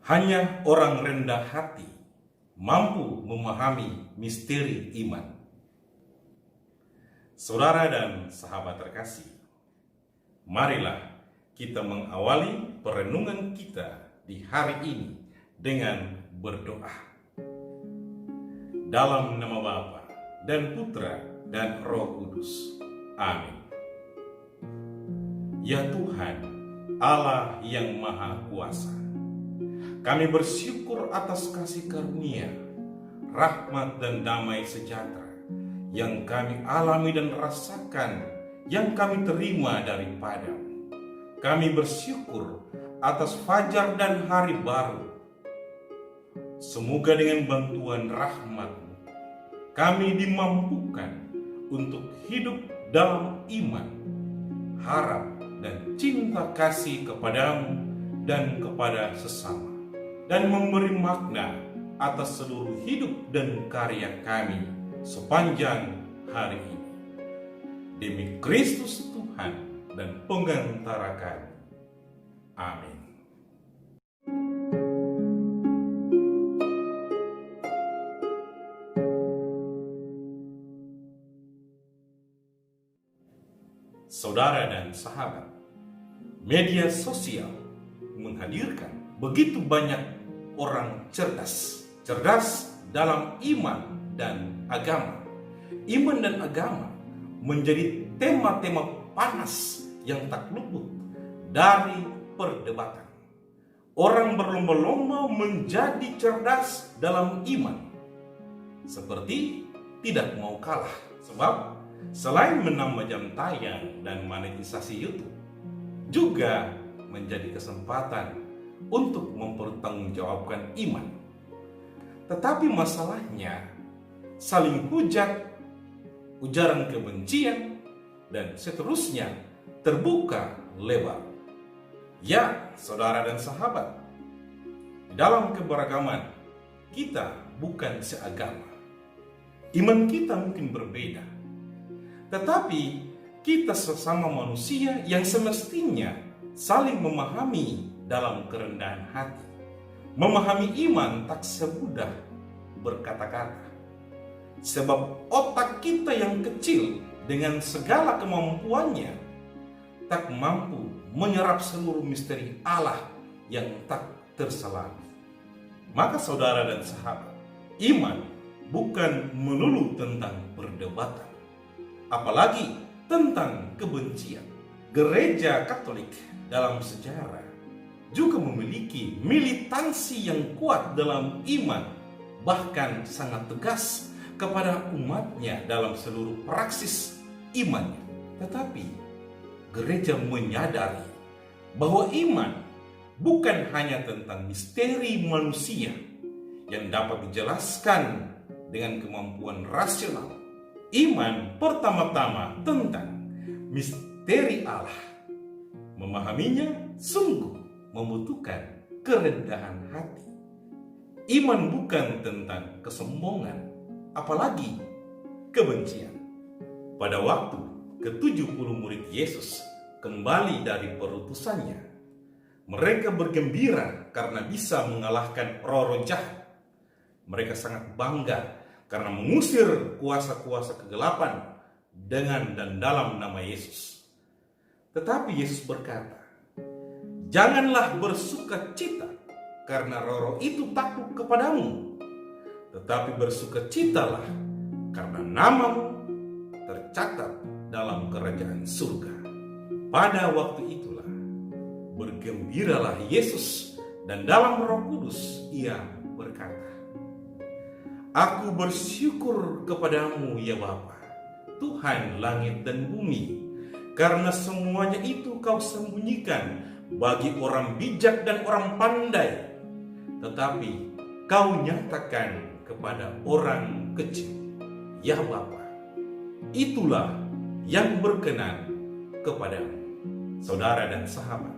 Hanya orang rendah hati mampu memahami misteri iman. Saudara dan sahabat terkasih, marilah kita mengawali perenungan kita di hari ini dengan berdoa. Dalam nama Bapa dan Putra dan Roh Kudus. Amin. Ya Tuhan, Allah yang Maha Kuasa, kami bersyukur atas kasih karunia, rahmat dan damai sejahtera yang kami alami dan rasakan, yang kami terima daripada-Mu. Kami bersyukur atas fajar dan hari baru. Semoga dengan bantuan rahmat-Mu, kami dimampukan untuk hidup dalam iman, harap dan cinta kasih kepadamu dan kepada sesama, dan memberi makna atas seluruh hidup dan karya kami sepanjang hari ini. Demi Kristus Tuhan dan Pengantara kami. Amin. Saudara dan sahabat, media sosial menghadirkan begitu banyak orang cerdas dalam iman dan agama. Iman dan agama menjadi tema-tema panas yang tak luput dari perdebatan. Orang berlomba-lomba menjadi cerdas dalam iman, seperti tidak mau kalah. Sebab selain menambah jam tayang dan monetisasi YouTube, juga menjadi kesempatan untuk mempertanggungjawabkan iman. Tetapi masalahnya, saling hujat, ujaran kebencian, dan seterusnya terbuka lebar. Ya, saudara dan sahabat, dalam keberagaman kita bukan seagama. Iman kita mungkin berbeda, tetapi kita sesama manusia yang semestinya saling memahami dalam kerendahan hati. Memahami iman tak semudah berkata-kata. Sebab otak kita yang kecil dengan segala kemampuannya tak mampu menyerap seluruh misteri Allah yang tak terselami. Maka saudara dan sahabat, iman bukan melulu tentang perdebatan, apalagi tentang kebencian. Gereja Katolik dalam sejarah juga memiliki militansi yang kuat dalam iman, bahkan sangat tegas kepada umatnya dalam seluruh praksis imannya. Tetapi gereja menyadari bahwa iman bukan hanya tentang misteri manusia yang dapat dijelaskan dengan kemampuan rasional. Iman pertama-tama tentang misteri Allah. Memahaminya sungguh membutuhkan kerendahan hati. Iman bukan tentang kesombongan, apalagi kebencian. Pada waktu ke-70 murid Yesus kembali dari perutusannya, mereka bergembira karena bisa mengalahkan roh-roh jahat. Mereka sangat bangga karena mengusir kuasa-kuasa kegelapan dengan dan dalam nama Yesus. Tetapi Yesus berkata, "Janganlah bersuka cita karena roh-roh itu takut kepadamu, tetapi bersukacitalah karena namamu tercatat dalam kerajaan surga." Pada waktu itulah bergembiralah Yesus, dan dalam Roh Kudus ia berkata, "Aku bersyukur kepadamu ya Bapa, Tuhan langit dan bumi, karena semuanya itu kau sembunyikan bagi orang bijak dan orang pandai, tetapi kau nyatakan kepada orang kecil. Ya Bapa, itulah yang berkenan kepadamu." Saudara dan sahabat,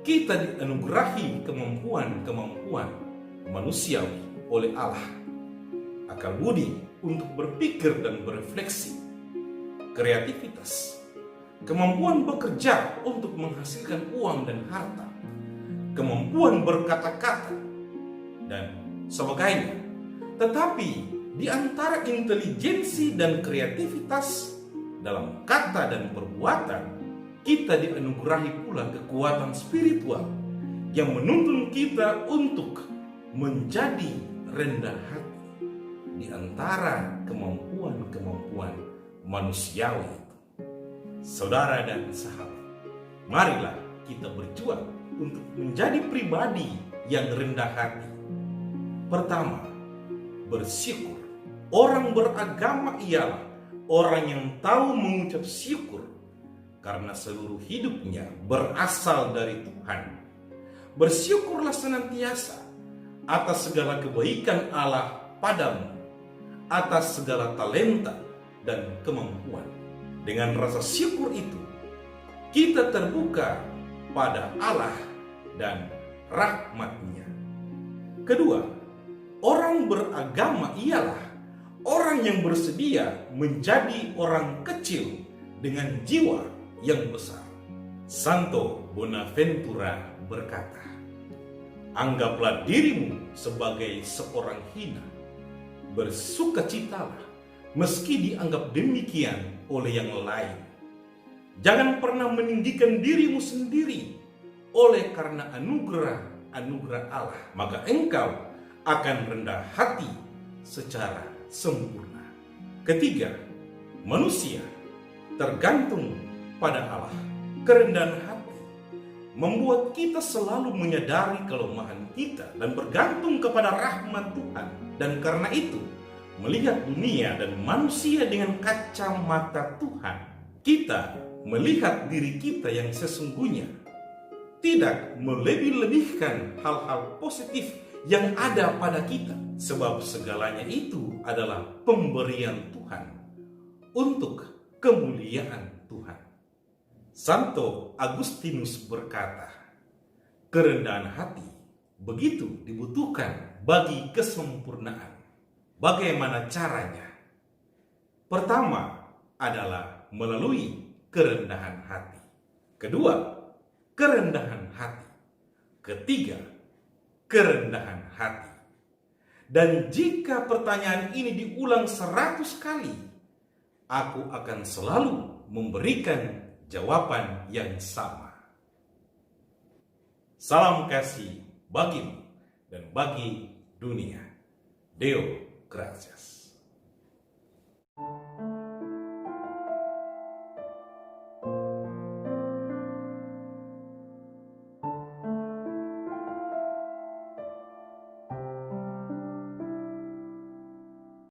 kita dianugerahi kemampuan-kemampuan manusiawi oleh Allah. Akal budi untuk berpikir dan berefleksi, kreativitas, kemampuan bekerja untuk menghasilkan uang dan harta, kemampuan berkata-kata, dan sebagainya. Tetapi di antara intelijensi dan kreativitas dalam kata dan perbuatan, kita dianugerahi pula kekuatan spiritual yang menuntun kita untuk menjadi rendah hati di antara kemampuan-kemampuan manusiawi itu. Saudara dan sahabat, marilah kita berjuang untuk menjadi pribadi yang rendah hati. Pertama, bersyukur. Orang beragama ialah orang yang tahu mengucap syukur karena seluruh hidupnya berasal dari Tuhan. Bersyukurlah senantiasa atas segala kebaikan Allah padamu, atas segala talenta dan kemampuan. Dengan rasa syukur itu, kita terbuka pada Allah dan rahmat-Nya. Kedua, orang beragama ialah orang yang bersedia menjadi orang kecil dengan jiwa yang besar. Santo Bonaventura berkata, "Anggaplah dirimu sebagai seorang hina, bersukacitalah meski dianggap demikian oleh yang lain. Jangan pernah meninggikan dirimu sendiri oleh karena anugerah Allah, maka engkau akan rendah hati secara sempurna." Ketiga, manusia tergantung pada Allah. Kerendahan hati membuat kita selalu menyadari kelemahan kita dan bergantung kepada rahmat Tuhan. Dan karena itu, melihat dunia dan manusia dengan kacamata Tuhan, kita melihat diri kita yang sesungguhnya, tidak melebih-lebihkan hal-hal positif yang ada pada kita, sebab segalanya itu adalah pemberian Tuhan untuk kemuliaan Tuhan. Santo Agustinus berkata, kerendahan hati begitu dibutuhkan bagi kesempurnaan. Bagaimana caranya? Pertama adalah melalui kerendahan hati. Kedua, kerendahan hati. Ketiga, kerendahan hati. Dan jika pertanyaan ini diulang 100 kali, aku akan selalu memberikan jawaban yang sama. Salam kasih bagimu dan bagi dunia. Deo gratias.